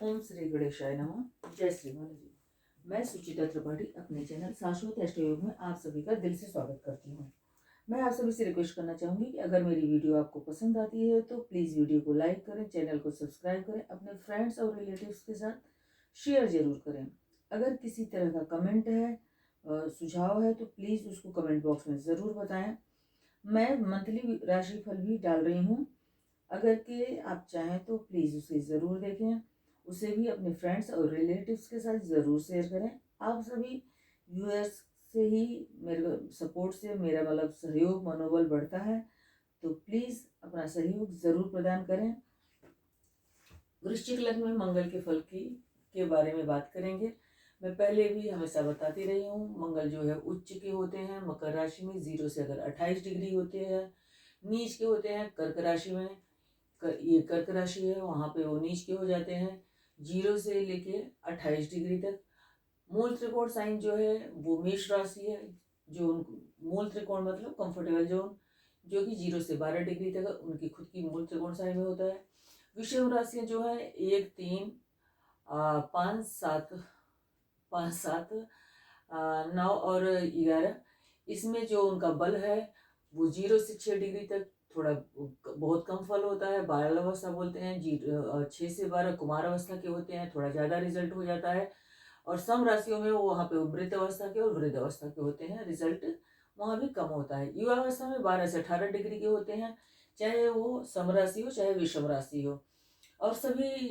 ओम श्री गणेशाय नमः। जय श्री बालाजी। मैं सुचिता त्रिपाठी अपने चैनल शाश्वत अष्टयोग में आप सभी का दिल से स्वागत करती हूँ। मैं आप सभी से रिक्वेस्ट करना चाहूँगी कि अगर मेरी वीडियो आपको पसंद आती है तो प्लीज़ वीडियो को लाइक करें, चैनल को सब्सक्राइब करें, अपने फ्रेंड्स और रिलेटिव्स के साथ शेयर जरूर करें। अगर किसी तरह का कमेंट है, सुझाव है तो प्लीज़ उसको कमेंट बॉक्स में ज़रूर बताएं। मैं मंथली राशिफल भी डाल रही हूँ, अगर कि आप चाहें तो प्लीज़ उसे ज़रूर देखें। उसे भी अपने फ्रेंड्स और रिलेटिव्स के साथ ज़रूर शेयर करें। आप सभी व्यूअर्स से ही, मेरे सपोर्ट से मेरा सहयोग मनोबल बढ़ता है, तो प्लीज़ अपना सहयोग ज़रूर प्रदान करें। वृश्चिक लग्न में मंगल के फल के बारे में बात करेंगे। मैं पहले भी हमेशा बताती रही हूँ, मंगल जो है उच्च के होते हैं मकर राशि में 0 से अगर 28 डिग्री होते हैं, नीच के होते हैं कर्क राशि में। ये कर्क राशि है, वहाँ पे वो नीच के हो जाते हैं 0 से लेके 28 डिग्री तक। मूल त्रिकोण साइन जो है वो मेष राशि है, जो मूल त्रिकोण मतलब कंफर्टेबल जोन, जो कि 0 से 12 डिग्री तक उनकी खुद की मूल त्रिकोण साइन में होता है। विषम राशियाँ जो है 1, 3, 5, 7, 5, 7, 9 और 11, इसमें जो उनका बल है वो 0 से 6 डिग्री तक थोड़ा बहुत कम फल होता है, बाल अवस्था बोलते हैं। 6 से 12 कुमार अवस्था के होते हैं, थोड़ा ज़्यादा रिजल्ट हो जाता है। और सम राशियों में वो वहाँ पे मृत अवस्था के और वृद्ध अवस्था के होते हैं, रिजल्ट वहाँ भी कम होता है। युवा अवस्था में 12 से 18 डिग्री के होते हैं, चाहे वो सम राशि हो चाहे विषम राशि हो। और सभी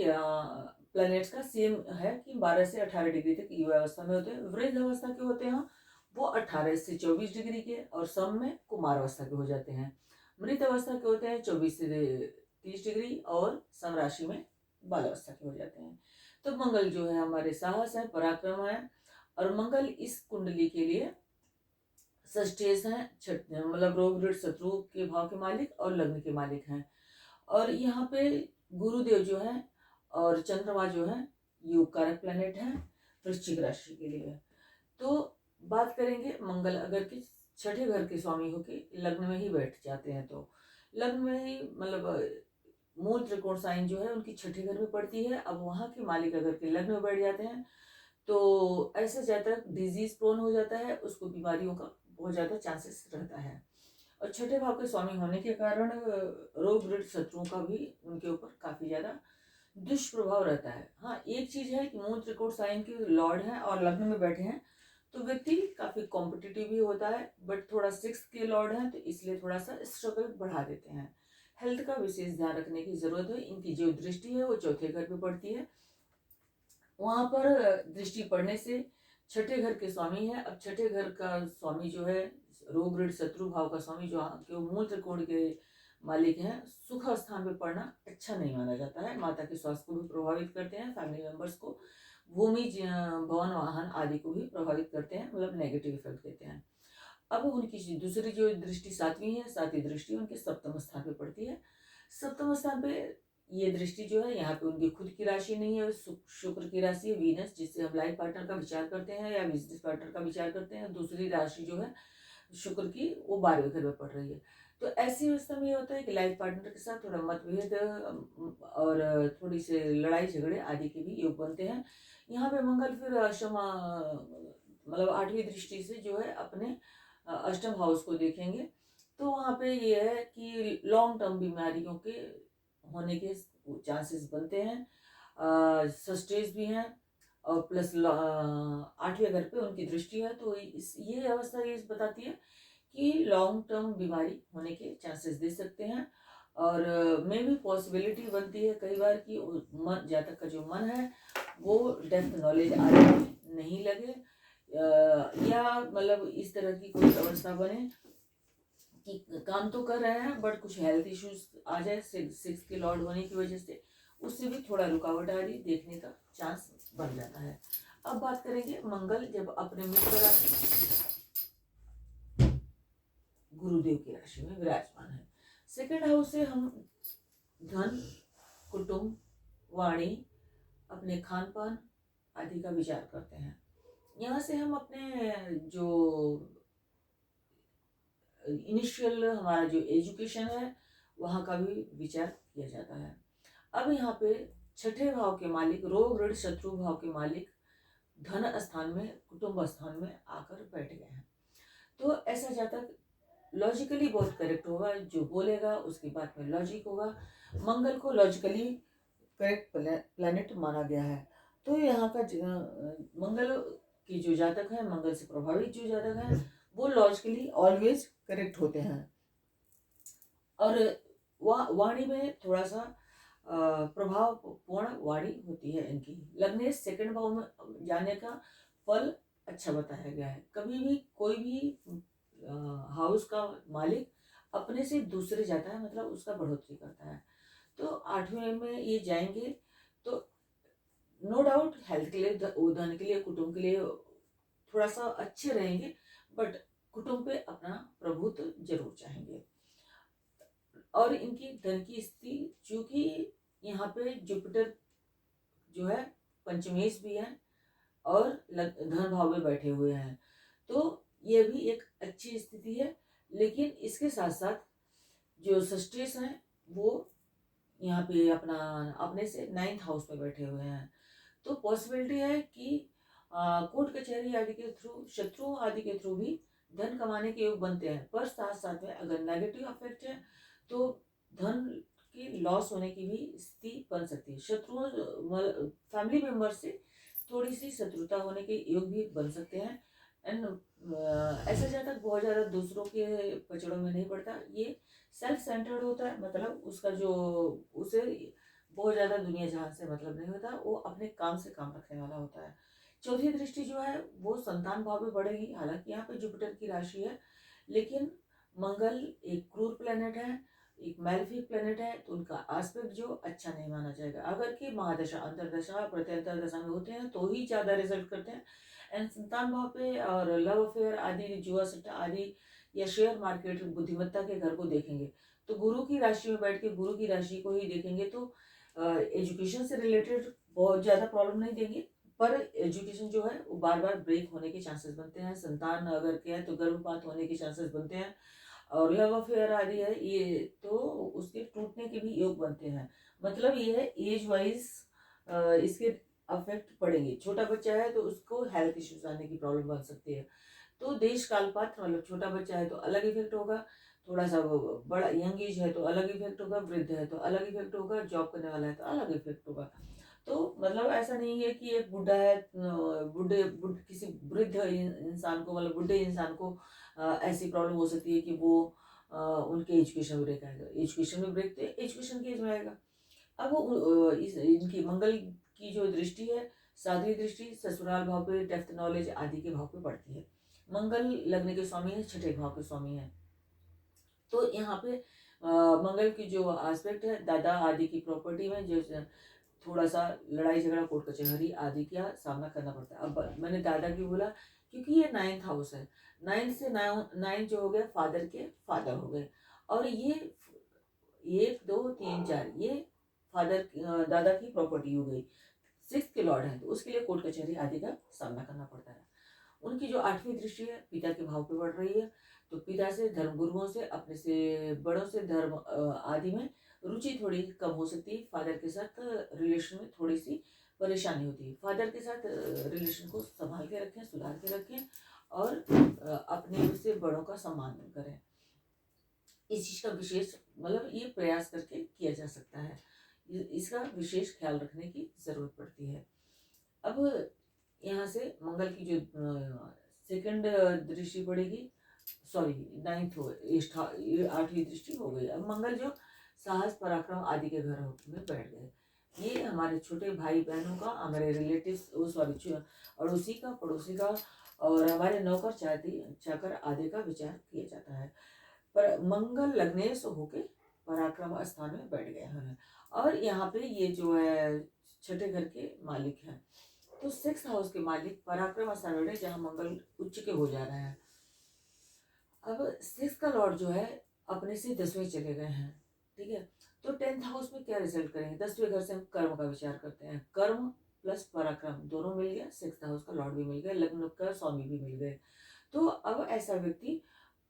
प्लैनेट्स का सेम है कि 12 से 18 डिग्री तक युवा अवस्था में होते हैं। वृद्ध अवस्था के होते हैं वो 18 से 24 डिग्री के, और सम में कुमार अवस्था के हो जाते हैं। मृत अवस्था के होते हैं 24 से 30 डिग्री, और सम राशि में बाल अवस्था के हो जाते हैं। तो मंगल जो है हमारे साहस है, पराक्रम है, और मंगल इस कुंडली के लिए सस्टेज है, मतलब रोग ऋण शत्रु के भाव के मालिक और लग्न के मालिक हैं। और यहाँ पे गुरुदेव जो है और चंद्रमा जो है योग कारक प्लैनेट है वृश्चिक राशि के लिए। तो बात करेंगे मंगल अगर कि छठे घर के स्वामी होके लग्न में ही बैठ जाते हैं, तो लग्न में ही मतलब मूल त्रिकोण साइन जो है उनकी छठे घर में पड़ती है। अब वहाँ के मालिक अगर के लग्न में बैठ जाते हैं तो ऐसा जातक डिजीज प्रोन हो जाता है, उसको बीमारियों का बहुत ज़्यादा चांसेस रहता है। और छठे भाव के स्वामी होने के कारण रोग ऋण शत्रुओं का भी उनके ऊपर काफ़ी ज़्यादा दुष्प्रभाव रहता है। हाँ, एक चीज़ है कि मूल त्रिकोण साइन के लॉर्ड हैं और लग्न में बैठे हैं, तो व्यक्ति काफ़ी कॉम्पिटिटिव भी होता है, बट थोड़ा 6 के लॉर्ड हैं तो इसलिए थोड़ा सा स्ट्रगल बढ़ा देते हैं। हेल्थ का विशेष ध्यान रखने की ज़रूरत है। इनकी जो दृष्टि है वो चौथे घर पे पड़ती है, वहाँ पर दृष्टि पड़ने से छठे घर के स्वामी है। अब छठे घर का स्वामी जो है रोग ऋण शत्रु भाव का स्वामी, जो मूल त्रिकोण के मालिक हैं, सुख स्थान पे पड़ना अच्छा नहीं माना जाता है। माता के स्वास्थ्य को भी प्रभावित करते हैं, फैमिली मेंबर्स को, भूमि भवन वाहन आदि को भी प्रभावित करते हैं, मतलब नेगेटिव इफेक्ट देते हैं। अब उनकी दूसरी जो दृष्टि सातवीं है, सातवीं दृष्टि उनके सप्तम स्थान पे पड़ती है। सप्तम स्थान पे ये दृष्टि जो है, यहाँ पे उनकी खुद की राशि नहीं है, शुक्र की राशि है वीनस, जिससे हम लाइफ पार्टनर का विचार करते हैं या बिजनेस पार्टनर का विचार करते हैं। दूसरी राशि जो है शुक्र की, वो 12वें घर में पड़ रही है। तो ऐसी अवस्था में ये होता है कि लाइफ पार्टनर के साथ थोड़ा मतभेद और थोड़ी सी लड़ाई झगड़े आदि के भी योग बनते हैं। यहाँ पे मंगल फिर अष्टम मतलब 8वीं दृष्टि से जो है अपने अष्टम हाउस को देखेंगे, तो वहाँ पे ये है कि लॉन्ग टर्म बीमारियों के होने के चांसेस बनते हैं। सस्टेज भी हैं, और प्लस 8वें घर पे उनकी दृष्टि है, तो ये अवस्था ये बताती है कि लॉन्ग टर्म बीमारी होने के चांसेस दे सकते हैं। और में भी पॉसिबिलिटी बनती है कई बार कि मन, जातक का जो मन है वो डेप्थ नॉलेज आगे नहीं लगे, या मतलब इस तरह की कोई अवस्था बने कि काम तो कर रहे हैं बट कुछ हेल्थ इश्यूज आ जाए 6 के लॉर्ड होने की वजह से, उससे भी थोड़ा रुकावट आ रही देखने का चांस बन जाता है। अब बात करेंगे मंगल जब अपने मित्र राशि गुरुदेव की राशि में विराजमान है। सेकंड हाउस से हम धन, कुटुंब, वाणी, अपने खान पान आदि का विचार करते हैं। यहाँ से हम अपने जो इनिशियल हमारा जो एजुकेशन है वहाँ का भी विचार किया जाता है। अब यहाँ पे छठे भाव के मालिक रोग ऋण शत्रु भाव के मालिक धन स्थान में, कुटुंब स्थान में आकर बैठ गए हैं। तो ऐसा जातक लॉजिकली बहुत करेक्ट होगा, जो बोलेगा उसकी बात में लॉजिक होगा। मंगल को लॉजिकली करेक्ट प्लैनेट माना गया है। तो यहाँ का मंगल की जो जातक है, मंगल से प्रभावित जो जातक है, वो लॉजिकली ऑलवेज करेक्ट होते हैं। और वाणी में थोड़ा सा प्रभावपूर्ण वाणी होती है इनकी। लग्नेश सेकंड भाव में जाने का फल अच्छा बताया गया है। कभी भी कोई भी हाउस का मालिक अपने से दूसरे जाता है, मतलब उसका बढ़ोतरी करता है। तो 8वें में ये जाएंगे तो नो डाउट हेल्थ के लिए, धन के लिए, कुटुंब के लिए थोड़ा सा अच्छे रहेंगे, बट कुटुंब पे अपना प्रभुत्व जरूर चाहेंगे। और इनकी धन की स्थिति, चूंकि यहाँ पे जुपिटर जो है पंचमेश भी है और धन भाव में बैठे हुए हैं, तो ये भी एक अच्छी स्थिति है। लेकिन इसके साथ साथ जो सस्टेस हैं वो यहाँ पे अपने से 9th हाउस में बैठे हुए हैं। तो पॉसिबिलिटी है कि कोर्ट कचहरी आदि के थ्रू, शत्रुओं आदि के थ्रू भी धन कमाने के योग बनते हैं। पर साथ साथ में अगर नेगेटिव अफेक्ट है तो धन की लॉस होने की भी स्थिति बन सकती है। शत्रुओं, फैमिली मेंबर से थोड़ी सी शत्रुता होने के योग भी बन सकते हैं। एंड ऐसा जातक बहुत ज़्यादा दूसरों के पचड़ों में नहीं पड़ता। ये सेल्फ सेंटर्ड होता है, मतलब उसका जो, उसे बहुत ज़्यादा दुनिया जहान से मतलब नहीं होता, वो अपने काम से काम रखने वाला होता है। चौथी दृष्टि जो है वो संतान भाव में बढ़ेगी। हालांकि यहाँ पे जुपिटर की राशि है, लेकिन मंगल एक क्रूर प्लेनेट है, एक मैलेफिक प्लेनेट है, तो उनका एस्पेक्ट जो अच्छा नहीं माना जाएगा। अगर कि महादशा, अंतरदशा, प्रत्यंतर दशा में होते हैं तो ही ज़्यादा रिजल्ट करते हैं। एंड संतान भाव पे और लव अफेयर आदि, जुआ सट्टा आदि, या शेयर मार्केट, बुद्धिमत्ता के घर को देखेंगे तो गुरु की राशि में बैठ के गुरु की राशि को ही देखेंगे तो एजुकेशन से रिलेटेड बहुत ज़्यादा प्रॉब्लम नहीं देंगे, पर एजुकेशन जो है वो बार बार ब्रेक होने के चांसेस बनते हैं। संतान अगर क्या है तो गर्भपात होने के चांसेस बनते हैं। और लव अफेयर आ रही है ये तो उसके टूटने के भी योग बनते हैं। मतलब ये है एज वाइज इसके अफेक्ट पड़ेंगे। छोटा बच्चा है तो उसको हेल्थ इश्यूज आने की प्रॉब्लम बन सकती है। तो देश काल पात्र, मतलब छोटा बच्चा है तो अलग इफेक्ट होगा, थोड़ा सा वो बड़ा यंग एज है तो अलग इफेक्ट होगा, वृद्ध है तो अलग इफेक्ट होगा, जॉब करने वाला है तो अलग इफेक्ट होगा। तो मतलब ऐसा नहीं है कि एक बुढ़ा है, किसी वृद्ध इंसान को, मतलब बुढ़े इंसान को ऐसी प्रॉब्लम हो सकती है कि वो उनके एजुकेशन में ब्रेक आएगा। एजुकेशन में ब्रेक तो एजुकेशन की एज में आएगा। अब इनकी मंगल की जो दृष्टि है, सातवीं दृष्टि ससुराल भाव पे, डेप्थ नॉलेज आदि के भाव पे पड़ती है। मंगल लग्न के स्वामी है, छठे भाव के स्वामी है। तो यहाँ पे मंगल की जो एस्पेक्ट है, दादा आदि की प्रॉपर्टी में जो थोड़ा सा लड़ाई झगड़ा, कोर्ट कचहरी आदि का सामना करना पड़ता है। अब मैंने दादा की बोला क्योंकि ये 9th हाउस है। 9 से 9 जो हो गया फादर के फादर हो गए, और ये 1 2 3 4 ये फादर दादा की प्रॉपर्टी हो गई। 6th के लॉर्ड है तो उसके लिए कोर्ट कचहरी आदि का सामना करना पड़ता है। उनकी जो 8वीं दृष्टि है पिता के भाव पे बढ़ रही है, तो पिता से, धर्म गुरुओं से, अपने से बड़ों से धर्म आदि में रुचि थोड़ी कम हो सकती है। फादर के साथ रिलेशन में थोड़ी सी परेशानी होती है। फादर के साथ रिलेशन को संभाल के रखें, सुधार के रखें, और अपने से बड़ों का सम्मान करें। इस चीज़ का विशेष, मतलब ये प्रयास करके किया जा सकता है। इसका विशेष ख्याल रखने की जरूरत पड़ती है। अब यहाँ से मंगल की जो सेकंड दृष्टि पड़ेगी, सॉरी 9th हो, 8वीं दृष्टि हो गई। अब मंगल जो साहस पराक्रम आदि के घर में बैठ गए, ये हमारे छोटे भाई बहनों का, हमारे रिलेटिव्स, सॉरी अड़ोसी का, पड़ोसी का, और हमारे नौकर चाकर आदि का विचार किया जाता है। पर मंगल लग्नेश होके पराक्रम स्थान में बैठ गए हैं, और यहाँ पे ये जो है छठे घर के मालिक हैं। तो 6th हाउस के मालिक पराक्रम स्थान में बैठे, जहाँ मंगल उच्च के हो जा रहे हैं। अब 6th का लॉर्ड जो है अपने से 10वें चले गए हैं, ठीक है। तो 10th हाउस में क्या रिजल्ट करेंगे? 10वें घर से हम कर्म का विचार करते हैं। कर्म प्लस पराक्रम दोनों मिल गया, 6th हाउस का लॉर्ड भी मिल गया, लग्न का स्वामी भी मिल गए। तो अब ऐसा व्यक्ति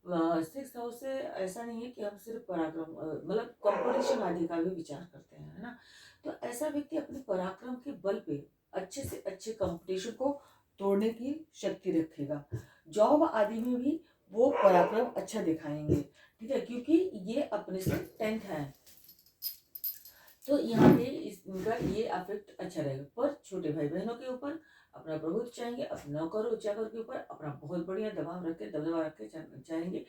6th हाउस से, ऐसा नहीं है कि हम सिर्फ पराक्रम, मतलब कंपटीशन आदि का भी विचार करते हैं, है ना। तो ऐसा व्यक्ति अपने पराक्रम के बल पे अच्छे से अच्छे कंपटीशन को तोड़ने की शक्ति रखेगा। जॉब आदि में भी वो पराक्रम अच्छा दिखाएंगे, ठीक है, क्योंकि ये अपने से 10th है, तो यहाँ पे इनका ये अफेक्ट अच्छा रहेगा। पर छोटे भाई बहनों के ऊपर अपना प्रभुत्व चाहेंगे, अपने नौकर चाकर के ऊपर अपना बहुत बढ़िया दबदबा रख के चाहेंगे।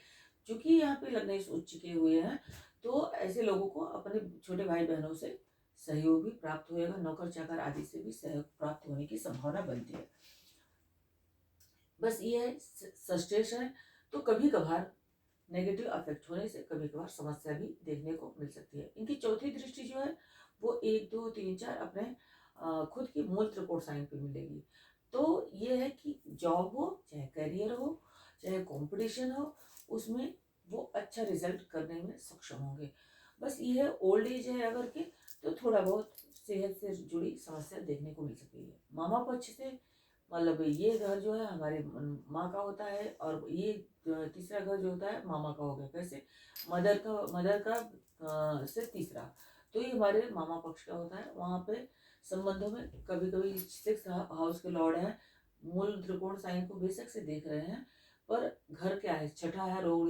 क्योंकि यहाँ पे लग्न उच्च के हुए हैं, तो ऐसे लोगों को अपने छोटे भाई बहनों से सहयोग भी प्राप्त होएगा, नौकर चाकर आदि से भी सहयोग प्राप्त होने की संभावना बनती है। बस ये है सस्टेश है, तो कभी कभार नेगेटिव अफेक्ट होने से कभी कभार समस्या भी देखने को मिल सकती है। इनकी चौथी दृष्टि जो है वो 1 2 3 4 अपने खुद की मूल त्रिकोण साइन पे मिलेगी। तो ये है कि जॉब हो चाहे करियर हो चाहे कंपटीशन हो, उसमें वो अच्छा रिजल्ट करने में सक्षम होंगे। बस ये है ओल्ड एज है अगर के, तो थोड़ा बहुत सेहत से जुड़ी समस्या देखने को मिल सकती है। मामा पक्ष से मतलब ये घर जो है हमारे माँ का होता है, और ये तीसरा घर जो होता है मामा का हो गया। कैसे? मदर का से तीसरा, तो ये हमारे मामा पक्ष का होता है। वहाँ पे संबंधों में कभी कभी 6th हाउस के लॉर्ड हैं, मूल त्रिकोण साइन को बेशक से देख रहे हैं, पर घर क्या है, छठा है, रोग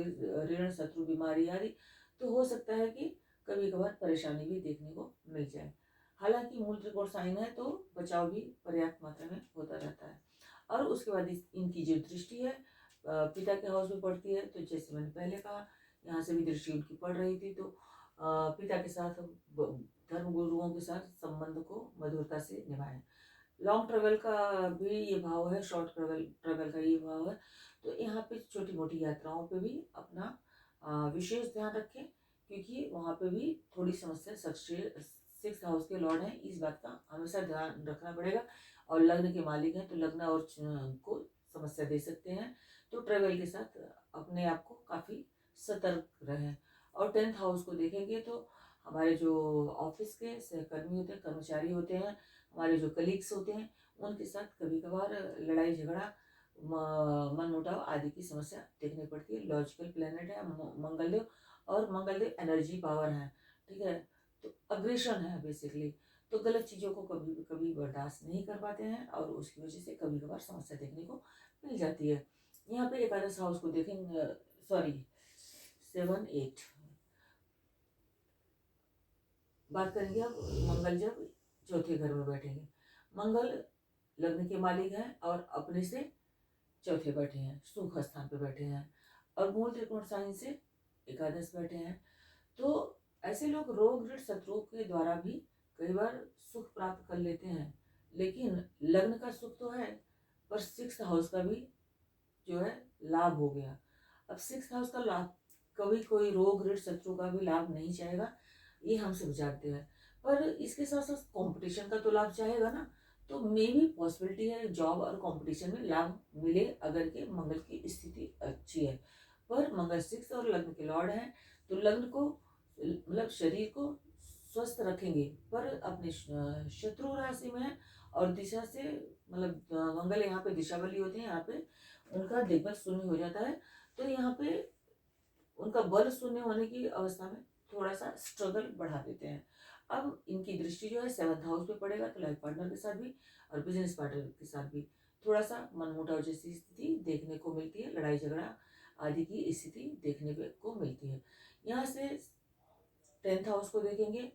ऋण शत्रु बीमारी आदि, तो हो सकता है कि कभी कभार परेशानी भी देखने को मिल जाए। हालांकि मूल त्रिकोण साइन है तो बचाव भी पर्याप्त मात्रा में होता रहता है। और उसके बाद इनकी जो दृष्टि है पिता के हाउस में पड़ती है, तो जैसे मैंने पहले कहा यहाँ से भी दृष्टि उनकी पड़ रही थी, तो पिता के साथ धर्म गुरुओं के साथ संबंध को मधुरता से निभाएं। लॉन्ग ट्रेवल का भी ये भाव है, शॉर्ट ट्रेवल का ये भाव है, तो यहाँ पे छोटी मोटी यात्राओं पे भी अपना विशेष ध्यान रखें, क्योंकि वहाँ पे भी थोड़ी समस्या 6th हाउस के लॉर्ड हैं, इस बात का हमेशा ध्यान रखना पड़ेगा। और लग्न के मालिक हैं तो लग्न और को समस्या दे सकते हैं, तो ट्रेवल के साथ अपने आप को काफ़ी सतर्क रहें। और 10th हाउस को देखेंगे तो हमारे जो ऑफिस के सहकर्मी होते हैं, कर्मचारी होते हैं, हमारे जो कलीग्स होते हैं, उनके साथ कभी कभार लड़ाई झगड़ा मन मुटाव आदि की समस्या देखने पड़ती है। लॉजिकल प्लेनेट है मंगलदेव, और मंगलदेव एनर्जी पावर है, ठीक है, तो अग्रेशन है बेसिकली, तो गलत चीज़ों को कभी कभी बर्दाश्त नहीं कर पाते हैं, और उसकी वजह से कभी कभार समस्या देखने को मिल जाती है। यहाँ पे एकादश हाउस को देखेंगे, सॉरी 7 8 बात करेंगे अब। मंगल जब चौथे घर में बैठेंगे, मंगल लग्न के मालिक हैं और अपने से चौथे बैठे हैं, सुख स्थान पे बैठे हैं, और मूल त्रिकोण साइन से एकादश बैठे हैं। तो ऐसे लोग रोग ऋण शत्रुओं के द्वारा भी कई बार सुख प्राप्त कर लेते हैं, लेकिन लग्न का सुख तो है, पर 6th हाउस का भी जो है लाभ हो गया। अब 6th हाउस का लाभ कभी कोई रोग ऋण शत्रु का भी लाभ नहीं चाहेगा, ये हम सब जानते हैं, पर इसके साथ साथ कंपटीशन का तो लाभ चाहेगा ना, तो मे भी पॉसिबिलिटी है जॉब और कंपटीशन में लाभ मिले अगर के मंगल की स्थिति अच्छी है। पर मंगल 6th और लग्न के लॉर्ड हैं, तो लग्न को मतलब शरीर को स्वस्थ रखेंगे, पर अपने शत्रु राशि में है, और दिशा से मतलब मंगल यहाँ पे दिशा बली होते हैं, यहाँ पे उनका दिग्बल शून्य हो जाता है, तो यहाँ पे उनका बल शून्य होने की अवस्था में थोड़ा सा स्ट्रगल बढ़ा देते हैं। अब इनकी दृष्टि जो है 7th हाउस पे पड़ेगा, तो लाइफ पार्टनर के साथ भी और बिजनेस पार्टनर के साथ भी थोड़ा सा मनमुटाव जैसी स्थिति देखने को मिलती है, लड़ाई झगड़ा आदि की स्थिति देखने को मिलती है। यहाँ से 10th हाउस को देखेंगे।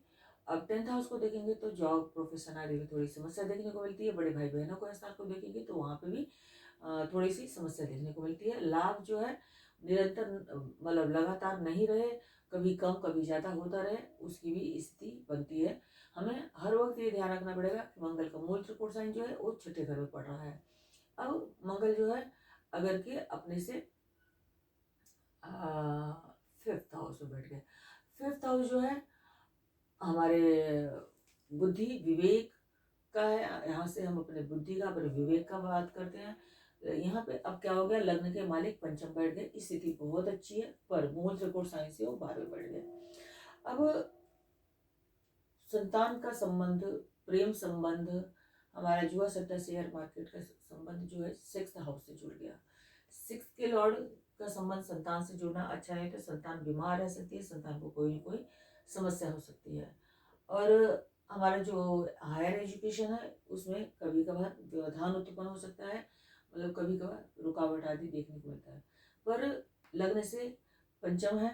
अब 10th हाउस को देखेंगे तो जॉब प्रोफेशन आदि में थोड़ी समस्या देखने को मिलती है। बड़े भाई बहनों को स्थान को देखेंगे तो वहाँ पे भी थोड़ी सी समस्या देखने को मिलती है। लाभ जो है निरंतर मतलब लगातार नहीं रहे, कभी कम कभी ज़्यादा होता रहे, उसकी भी स्थिति बनती है। हमें हर वक्त ये ध्यान रखना पड़ेगा कि मंगल का मूल त्रिकोण साइन जो है वो छठे घर में पड़ रहा है। अब मंगल जो है अगर के अपने से 5th हाउस में बैठ गए। 5th हाउस जो है हमारे बुद्धि विवेक का है, यहाँ से हम अपने बुद्धि का अपने विवेक का बात करते हैं। यहाँ पे अब क्या हो गया, लग्न के मालिक पंचम बैठ गए, स्थिति बहुत अच्छी है, पर मूल त्रिकोण साइन से वो 12वें बैठ गए। अब संतान का संबंध, प्रेम संबंध, हमारा जुआ सट्टा शेयर मार्केट का संबंध जो है 6th हाउस से जुड़ गया। 6th के लॉर्ड का संबंध संतान से जुड़ना अच्छा नहीं, तो संतान बीमार रह सकती है, संतान को कोई ना कोई समस्या हो सकती है। और हमारा जो हायर एजुकेशन है उसमें कभी कभार व्यवधान उत्पन्न हो सकता है, मतलब कभी कभार रुकावट आदि देखने को मिलता है। पर लगने से पंचम है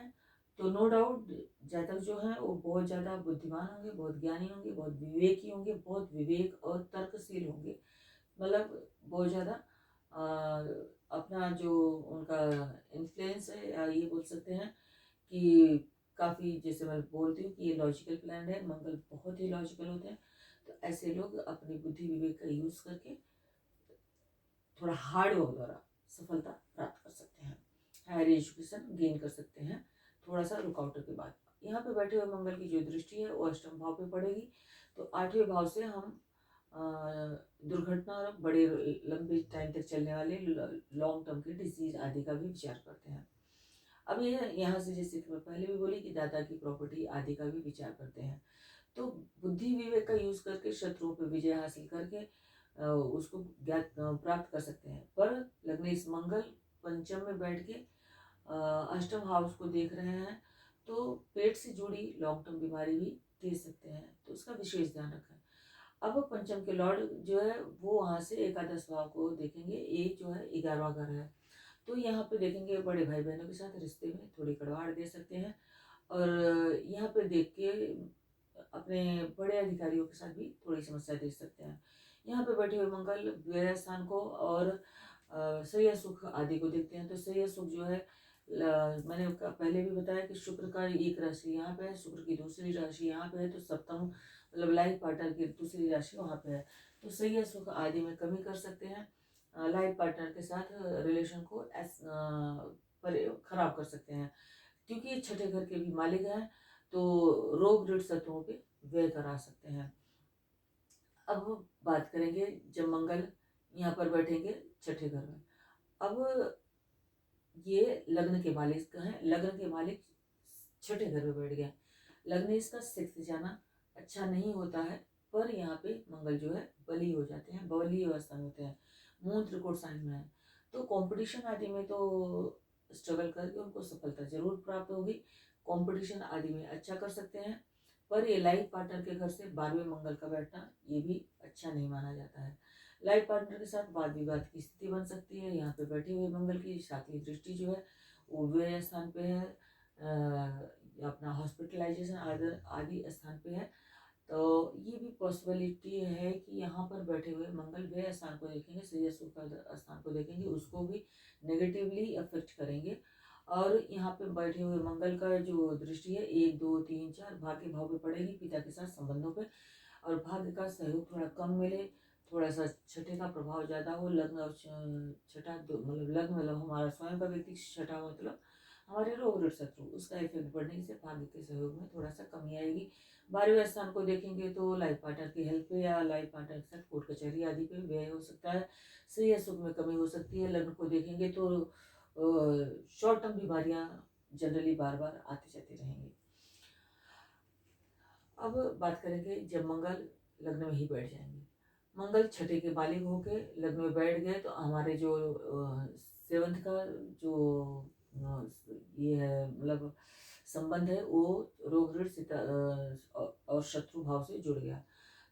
तो नो डाउट जातक जो हैं वो बहुत ज़्यादा बुद्धिमान होंगे, बहुत ज्ञानी होंगे, बहुत विवेकी होंगे, बहुत विवेक और तर्कशील होंगे। मतलब बहुत ज़्यादा अपना जो उनका इन्फ्लुएंस है, या ये बोल सकते हैं कि काफ़ी, जैसे मैं बोलती हूँ कि ये लॉजिकल प्लान है, मंगल बहुत ही लॉजिकल होते हैं। तो ऐसे लोग अपनी बुद्धि विवेक का यूज़ करके थोड़ा हार्ड वर्क द्वारा सफलता प्राप्त कर सकते हैं, हायर एजुकेशन गेन कर सकते हैं थोड़ा सा रुकावटों के बाद। यहाँ पे बैठे हुए मंगल की जो दृष्टि है वो अष्टम भाव पे पड़ेगी, तो आठवें भाव से हम दुर्घटना और बड़े लंबे टाइम तक चलने वाले लॉन्ग टर्म के डिजीज आदि का भी विचार करते हैं। अब ये यहाँ से, जैसे कि मैं पहले भी बोली कि दादा की प्रॉपर्टी आदि का भी विचार करते हैं, तो बुद्धि विवेक का यूज करके शत्रुओं पर विजय हासिल करके उसको ज्ञात प्राप्त कर सकते हैं। पर लग्नेश मंगल पंचम में बैठ के अष्टम हाउस को देख रहे हैं, तो पेट से जुड़ी लॉन्ग टर्म बीमारी भी दे सकते हैं, तो उसका विशेष ध्यान रखें। अब पंचम के लॉर्ड जो है वो वहाँ से एकादश भाव को देखेंगे, एक जो है 11वां घर है, तो यहाँ पे देखेंगे बड़े भाई बहनों के साथ रिश्ते में थोड़ी कड़वाहट दे सकते हैं। और यहाँ पे देख के अपने बड़े अधिकारियों के साथ भी थोड़ी समस्या दे सकते हैं। यहाँ पे बैठे हुए मंगल व्यय स्थान को और श्रेय सुख आदि को देखते हैं, तो श्रेय सुख जो है मैंने पहले भी बताया कि शुक्र का एक राशि यहाँ पे है, शुक्र की दूसरी राशि यहाँ पे है, तो सप्तम मतलब लाइफ पार्टनर की दूसरी राशि वहाँ पे है, तो श्रेय सुख आदि में कमी कर सकते हैं। लाइफ पार्टनर के साथ रिलेशन को खराब कर सकते हैं, क्योंकि ये छठे घर के भी मालिक हैं, तो रोग ऋण शत्रुओं पे व्यय करा सकते हैं। अब बात करेंगे जब मंगल यहाँ पर बैठेंगे छठे घर में। अब ये लग्न के मालिक है, लग्न के मालिक छठे घर में बैठ गया, लग्न इसका सिक्स्थ जाना अच्छा नहीं होता है, पर यहाँ पे मंगल जो है बली हो जाते हैं, बली अवस्था में होते हैं, मून त्रिकोण साइन में है, तो कंपटीशन आदि में तो स्ट्रगल करके उनको सफलता जरूर प्राप्त होगी, कंपटीशन आदि में अच्छा कर सकते हैं। पर ये लाइफ पार्टनर के घर से 12वें मंगल का बैठना ये भी अच्छा नहीं माना जाता है। लाइफ पार्टनर के साथ वाद विवाद की स्थिति बन सकती है। यहाँ पे बैठे हुए मंगल की सातवीं दृष्टि जो है वो व्यय स्थान पे है, अपना हॉस्पिटलाइजेशन आदि स्थान पे है, तो ये भी पॉसिबिलिटी है कि यहाँ पर बैठे हुए मंगल व्यय स्थान को देखेंगे, श्रेय सुख का स्थान को देखेंगे, उसको भी नेगेटिवली अफेक्ट करेंगे। और यहाँ पे बैठे हुए मंगल का जो दृष्टि है 1 2 3 4 भाग्य भाव पे पड़ेगी, पिता के साथ संबंधों पे, और भाग्य का सहयोग थोड़ा कम मिले, थोड़ा सा छठे का प्रभाव ज़्यादा हो, लग्न और छठा मतलब लग्न मतलब हमारा स्वयं का व्यक्ति, छठा मतलब हमारे रोग ऋण शत्रु, उसका इफेक्ट बढ़ने से भाग्य के सहयोग में थोड़ा सा कमी आएगी। 12वें स्थान को देखेंगे तो लाइफ पार्टनर की हेल्प पे या लाइफ पार्टनर के साथ कोर्ट कचहरी आदि पे व्यय हो सकता है, श्रेय सुख में कमी हो सकती है। लग्न को देखेंगे तो शॉर्ट टर्म बीमारियां जनरली बार बार आती जाती रहेंगी। अब बात करेंगे जब मंगल लग्न में ही बैठ जाएंगे, मंगल छठे के मालिक होके लग्न में बैठ गए, तो हमारे जो सेवंथ का जो ये है मतलब संबंध है वो रोग ऋण और शत्रु भाव से जुड़ गया,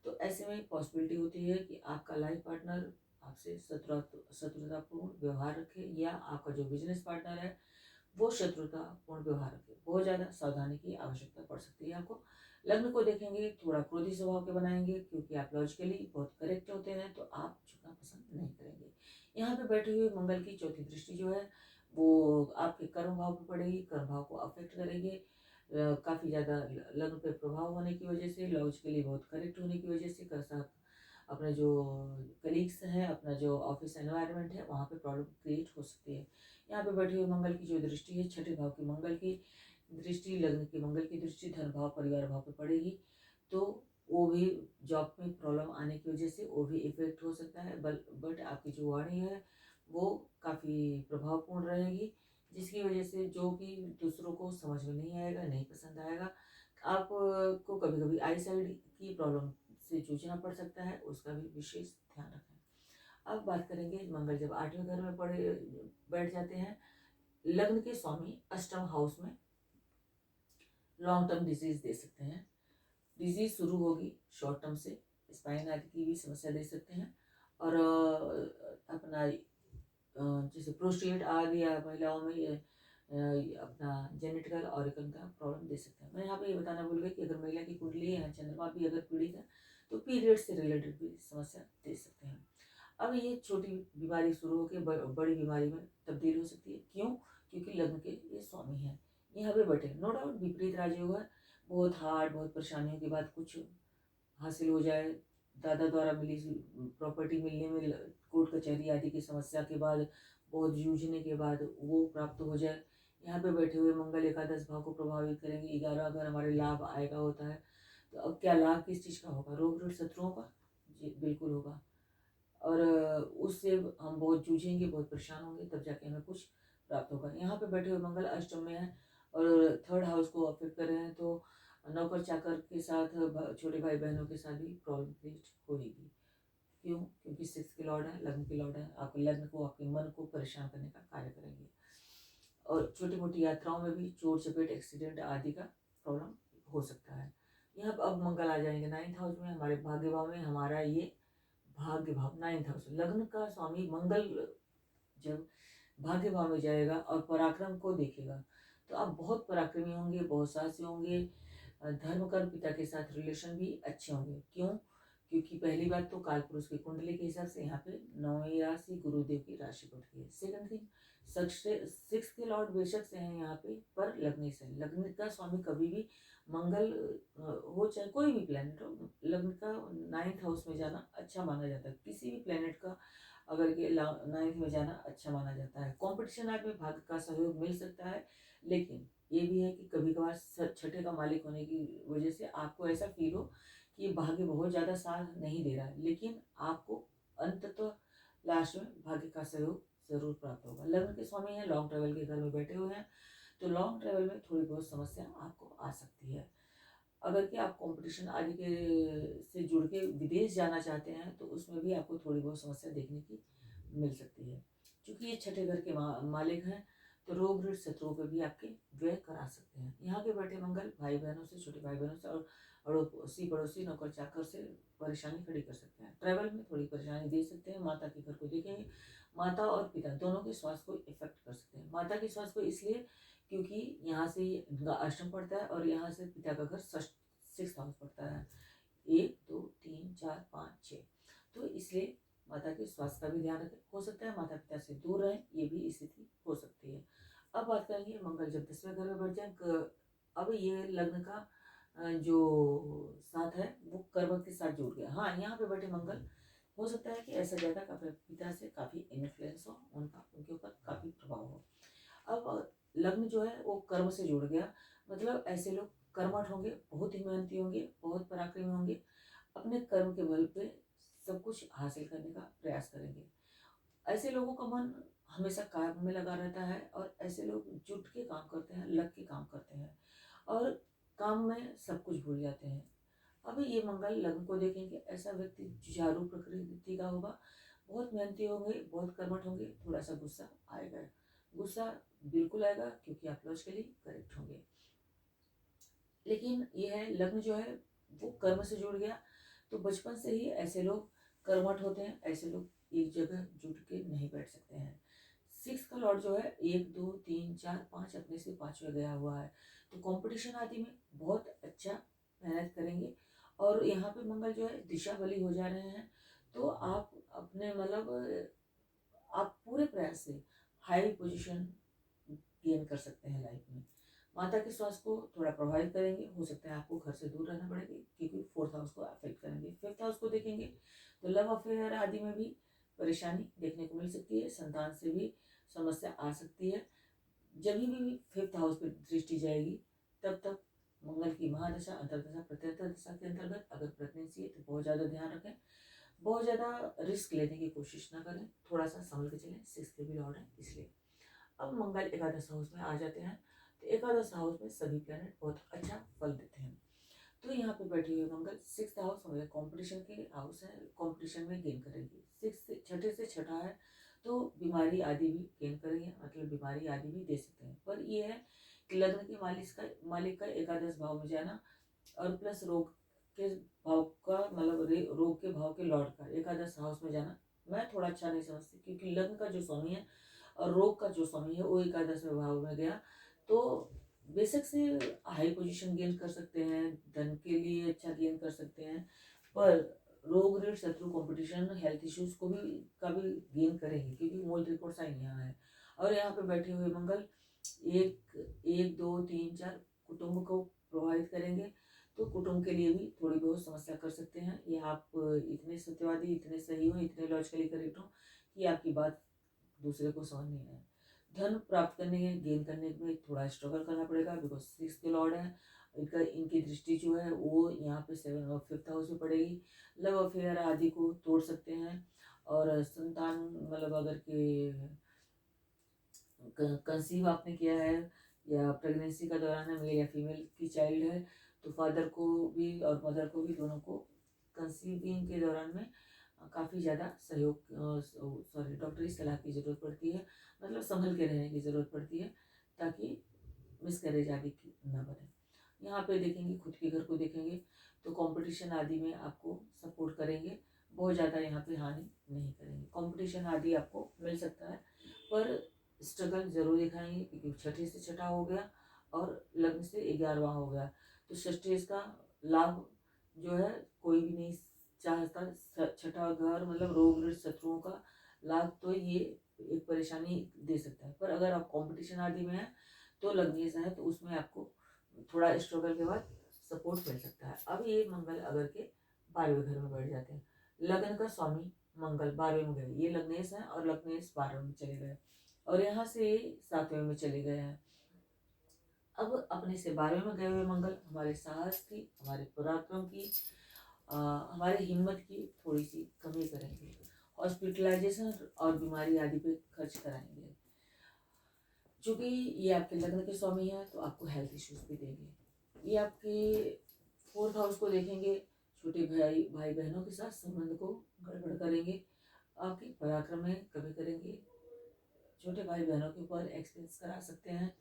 तो ऐसे में पॉसिबिलिटी होती है कि आपका लाइफ पार्टनर आपसे शत्रुतापूर्ण व्यवहार रखे, या आपका जो बिजनेस पार्टनर है वो शत्रुतापूर्ण व्यवहार रखे। बहुत ज़्यादा सावधानी की आवश्यकता पड़ सकती है आपको। लग्न को देखेंगे थोड़ा क्रोधी स्वभाव के बनाएंगे, क्योंकि आप लॉजिकली बहुत करेक्ट होते हैं, तो आप झुकना पसंद नहीं करेंगे। यहाँ पे बैठे हुए मंगल की चौथी दृष्टि जो है वो आपके कर्म भाव पे पड़ेगी, कर्म भाव को अफेक्ट करेंगे। काफ़ी ज़्यादा लग्न पे प्रभाव होने की वजह से, लॉजिकली बहुत करेक्ट होने की वजह से अपने जो कलीग्स हैं, अपना जो ऑफिस एनवायरनमेंट है वहाँ पे प्रॉब्लम क्रिएट हो सकती है। यहाँ पे बैठे हुए मंगल की जो दृष्टि है, छठे भाव की मंगल की दृष्टि, लग्न की मंगल की दृष्टि धन भाव परिवार भाव पे पड़ेगी, तो वो भी जॉब में प्रॉब्लम आने की वजह से वो भी इफेक्ट हो सकता है। बट आपकी जो वाणी है वो काफ़ी प्रभावपूर्ण रहेगी, जिसकी वजह से जो कि दूसरों को समझ में नहीं आएगा, नहीं पसंद आएगा। आपको कभी कभी आई साइड की प्रॉब्लम से जूझना पड़ सकता है, उसका भी विशेष ध्यान रखें। अब बात करेंगे मंगल जब आठवें घर में बैठ जाते हैं, लग्न के स्वामी अष्टम हाउस में लॉन्ग टर्म डिजीज दे सकते हैं, डिजीज शुरू होगी शॉर्ट टर्म से, स्पाइन आदि की भी समस्या दे सकते हैं। और अपना जैसे प्रोस्टेट आ गया महिलाओं में, अपना जेनेटिकल ऑर्गन का प्रॉब्लम दे सकते हैं। मैं यहाँ पे ये बताना भूल गई कि अगर महिला की कुंडली है, चंद्रमा भी अगर पीड़ित है, तो पीरियड से रिलेटेड भी समस्या दे सकते हैं। अब ये छोटी बीमारी शुरू होकर बड़ी बीमारी में तब्दील हो सकती है। क्यों? क्योंकि लग्न के ये स्वामी हैं, यहाँ पे बैठे। नो डाउट विपरीत राजयोग है, बहुत हार्ड, बहुत परेशानियों के बाद कुछ हासिल हो जाए, दादा द्वारा मिली प्रॉपर्टी मिलने में कोर्ट कचहरी आदि की समस्या के बाद, बहुत जूझने के बाद वो प्राप्त हो जाए। यहाँ पे बैठे हुए मंगल एकादश भाव को प्रभावित करेंगे। 11 अगर हमारे लाभ आएगा होता है, तो अब क्या लाभ किस चीज़ का होगा? रोग ऋण शत्रुओं का, जी बिल्कुल होगा। और उससे हम बहुत जूझेंगे, बहुत परेशान होंगे, तब जाके हमें कुछ प्राप्त होगा। यहाँ पे बैठे हुए मंगल अष्टम में है और थर्ड हाउस को अफेक्ट कर रहे हैं, तो नौकर चाकर के साथ, छोटे भाई बहनों के साथ भी प्रॉब्लम क्रिएट होगी। क्यों? क्योंकि 6 के लॉर्ड है, लग्न के लॉर्ड है, आपके लग्न को, आपके मन को परेशान करने का कार्य करेंगे। और छोटी मोटी यात्राओं में भी चोट चपेट, एक्सीडेंट आदि का प्रॉब्लम हो सकता है। यहाँ पर अब मंगल आ जाएंगे 9th हाउस में, हमारे भाग्य भाव में। हमारा ये भाग्य भाव 9th हाउस, लग्न का स्वामी मंगल जब भाग्य भाव में जाएगा और पराक्रम को देखेगा, तो आप बहुत पराक्रमी होंगे, बहुत साहसी होंगे। धर्म कर्म पिता के साथ रिलेशन भी अच्छे होंगे। क्यों? क्योंकि पहली बात तो काल पुरुष की कुंडली के हिसाब से यहाँ पे 9वीं राशि गुरुदेव की राशि पड़ती है। सेकंड थिंग, 6 के लॉर्ड बेशक से हैं यहाँ पे, पर लग्न से, लग्न का स्वामी कभी भी मंगल हो चाहे कोई भी प्लेनेट हो, लग्न का 9th हाउस में जाना अच्छा माना जाता है। किसी भी प्लेनेट का अगर के 9th में जाना अच्छा माना जाता है। कंपटीशन आप में भाग्य का सहयोग मिल सकता है, लेकिन ये भी है कि कभी कभार छठे का मालिक होने की वजह से आपको ऐसा फील हो कि भाग्य बहुत ज़्यादा साथ नहीं दे रहा है, लेकिन आपको अंततः लास्ट में भाग्य का सहयोग जरूर प्राप्त होगा। लग्न के स्वामी हैं, लॉन्ग ट्रेवल के घर में बैठे हुए हैं, तो लॉन्ग ट्रेवल में थोड़ी बहुत समस्या आपको आ सकती है। अगर कि आप कंपटीशन आदि के से जुड़ के विदेश जाना चाहते हैं, तो उसमें भी आपको थोड़ी बहुत समस्या देखने की मिल सकती है। क्योंकि ये छठे घर के मालिक हैं, तो रोग ऋण शत्रुओं पर भी आपके व्यय करा सकते हैं। यहाँ के बैठे मंगल भाई बहनों से, छोटे भाई बहनों से और अड़ोसी पड़ोसी, नौकर चाकर से परेशानी खड़ी कर सकते हैं। ट्रैवल में थोड़ी परेशानी दे सकते हैं। माता के घर को देखेंगे, माता और पिता दोनों के स्वास्थ्य को इफेक्ट कर सकते हैं। माता के स्वास्थ्य को इसलिए क्योंकि यहाँ से इनका अष्टम पड़ता है और यहाँ से पिता का घर 6th हाउस पड़ता है, 1 2 3 4 5 6, तो इसलिए माता के स्वास्थ्य का भी ध्यान रखें। हो सकता है माता पिता से दूर रहें, ये भी स्थिति हो सकती है। अब बात करेंगे मंगल जब 10वें घर में बढ़ जाए, अब ये लग्न का जो साथ है वो कर्म के साथ जुड़ गया। हाँ, यहाँ पे बैठे मंगल हो सकता है कि ऐसा जाता कि अपने पिता से काफ़ी इन्फ्लुएंस हो, उनका उनके ऊपर काफ़ी प्रभाव हो। अब लग्न जो है वो कर्म से जुड़ गया, मतलब ऐसे लोग कर्मठ होंगे, बहुत ही मेहनती होंगे, बहुत पराक्रमी होंगे, अपने कर्म के बल पे सब कुछ हासिल करने का प्रयास करेंगे। ऐसे लोगों का मन हमेशा काम में लगा रहता है और ऐसे लोग जुट के काम करते हैं, लग के काम करते हैं और काम में सब कुछ भूल जाते हैं। अभी ये मंगल लग्न को देखेंगे, ऐसा व्यक्ति जुझारू प्रकृति का होगा, बहुत मेहनती होंगे, बहुत कर्मठ होंगे। थोड़ा सा गुस्सा आएगा, गुस्सा बिल्कुल आएगा क्योंकि आप लॉजिकली करेक्ट होंगे। लेकिन ये है लग्न जो है वो कर्म से जुड़ गया, तो बचपन से ही ऐसे लोग कर्मठ होते हैं। ऐसे लोग एक जगह जुट के नहीं बैठ सकते हैं। 6 का लॉर्ड जो है 1 2 3 4 5 अपने से 5वें गया हुआ है, तो कंपटीशन आदि में बहुत अच्छा मेहनत करेंगे। और यहाँ पे मंगल जो है दिशा बली हो जा रहे हैं, तो आप अपने मतलब आप पूरे प्रयास से हाई पोजीशन गेन कर सकते हैं लाइफ में। माता के स्वास्थ्य को थोड़ा प्रभावित करेंगे, हो सकता है आपको घर से दूर रहना पड़ेगा क्योंकि 4th हाउस को अफेक्ट करेंगे। 5th हाउस को देखेंगे तो लव अफेयर आदि में भी परेशानी देखने को मिल सकती है, संतान से भी समस्या आ सकती है। जब भी 5th हाउस पर दृष्टि जाएगी, तब तक मंगल की महादशा, अंतर्दशा, प्रत्यंतर दशा के अंतर्गत अगर प्रेगनेंसी है तो बहुत ज़्यादा ध्यान रखें, बहुत ज़्यादा रिस्क लेने की कोशिश ना करें, थोड़ा सा संभल के चलें। 6 के भी लॉर्ड है इसलिए। अब मंगल एकादश हाउस में आ जाते हैं, तो एकादश हाउस में सभी प्लैनेट बहुत अच्छा फल देते हैं। तो यहाँ पे बैठे हुए मंगल 6th हाउस हमारे कंपटीशन के हाउस है, कंपटीशन में गेन करेंगे। 6 से छठे से छठा है, तो बीमारी आदि भी गेन करेंगे, मतलब बीमारी आदि भी दे सकते हैं। पर ये है कि लग्न के मालिक का एकादश भाव में जाना और प्लस रोग के भाव का मतलब रोग के भाव के लॉर्ड का एकादश हाउस में जाना मैं थोड़ा अच्छा नहीं समझती, क्योंकि लग्न का जो स्वामी है और रोग का जो स्वामी है वो एकादश में भाव में गया तो बेशक से हाई पोजीशन गेन कर सकते हैं, धन के लिए अच्छा गेन कर सकते हैं, पर रोग ऋण शत्रु कंपटीशन हेल्थ इश्यूज को भी का भी गेन करेंगे, क्योंकि मूल त्रिकोण साइन यहाँ है। और यहाँ पे बैठे हुए मंगल एक एक दो तीन चार कुटुंब को प्रभावित करेंगे, तो कुटुंब के लिए भी थोड़ी बहुत समस्या कर सकते हैं। ये आप इतने सत्यवादी, इतने सही हो, इतने लॉजिकली करेक्ट हो कि आपकी बात दूसरे को समझ नहीं आए। धन प्राप्त करने गेन करने में थोड़ा स्ट्रगल करना पड़ेगा, बिकॉज 6 के लॉर्ड है, इनकी दृष्टि जो है वो यहाँ पे 5th हाउस में पड़ेगी। लव अफेयर आदि को तोड़ सकते हैं, और संतान मतलब अगर के कंसीव आपने किया है या प्रेगनेंसी का दौरान है, मेल या फीमेल की चाइल्ड है, तो फादर को भी और मदर को भी दोनों को कंसीविंग के दौरान में काफ़ी ज़्यादा सहयोग सॉरी डॉक्टरी सलाह की ज़रूरत पड़ती है, मतलब संभल के रहने की ज़रूरत पड़ती है, ताकि मिसकैरेज आदि की ना बने। यहाँ पे देखेंगे, खुद के घर को देखेंगे तो कंपटीशन आदि में आपको सपोर्ट करेंगे, बहुत ज़्यादा यहाँ पे हानि नहीं करेंगे। कंपटीशन आदि आपको मिल सकता है, पर स्ट्रगल जरूर दिखाएंगे, क्योंकि छठे से छठा हो गया और लग्न से 11वां हो गया, तो षष्ठी का लाभ जो है कोई भी नहीं चाहता। छठा घर मतलब रोग ऋण शत्रुओं का लाभ, तो ये एक परेशानी दे सकता है, पर अगर आप कंपटीशन आदि में है तो लग्न है तो उसमें आपको थोड़ा स्ट्रगल के बाद सपोर्ट मिल सकता है। अब ये मंगल अगर के 12वें घर में बैठ जाते हैं, लग्न का स्वामी मंगल 12वें में गए, ये लग्नेश है और लग्नेश 12वें में चले गए, और यहाँ से 7वें में चले गए हैं। अब अपने से 12वें में गए हुए मंगल हमारे साहस की, हमारे पराक्रम की, हमारे हिम्मत की थोड़ी सी कमी करेंगे, हॉस्पिटलाइजेशन और बीमारी आदि पे खर्च कराएंगे। चूँकि ये आपके लग्न के स्वामी हैं तो आपको हेल्थ इश्यूज भी देंगे। ये आपके 4th हाउस को देखेंगे, छोटे भाई बहनों के साथ संबंध को गड़बड़ करेंगे, आपके पराक्रम में कमी करेंगे, छोटे भाई बहनों के ऊपर एक्सपेंस करा सकते हैं,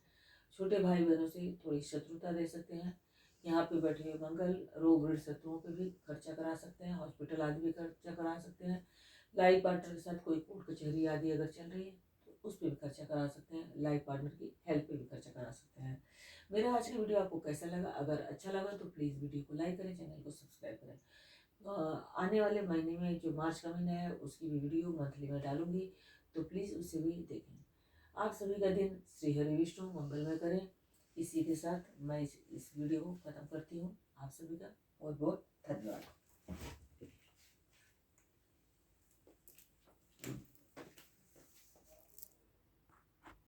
छोटे भाई बहनों से थोड़ी शत्रुता दे सकते हैं। यहाँ पे बैठे हुए मंगल रोग ऋण शत्रुओं पे भी खर्चा करा सकते हैं, हॉस्पिटल आदि भी खर्चा करा सकते हैं। लाइफ पार्टनर के साथ कोई कोर्ट कचहरी आदि अगर चल रही है तो उस पर भी खर्चा करा सकते हैं, लाइफ पार्टनर की हेल्प पे भी खर्चा करा सकते हैं। मेरा आज का वीडियो आपको कैसा लगा? अगर अच्छा लगा तो प्लीज़ वीडियो को लाइक करें, चैनल को सब्सक्राइब करें। आने वाले महीने में जो मार्च का महीना है उसकी भी वीडियो मंथली में डालूंगी, तो प्लीज़ उसे भी देखें। आप सभी का दिन श्री हरि विष्णु मंगलमय करें। इसी के साथ मैं इस वीडियो को खत्म करती हूँ। आप सभी का बहुत बहुत धन्यवाद।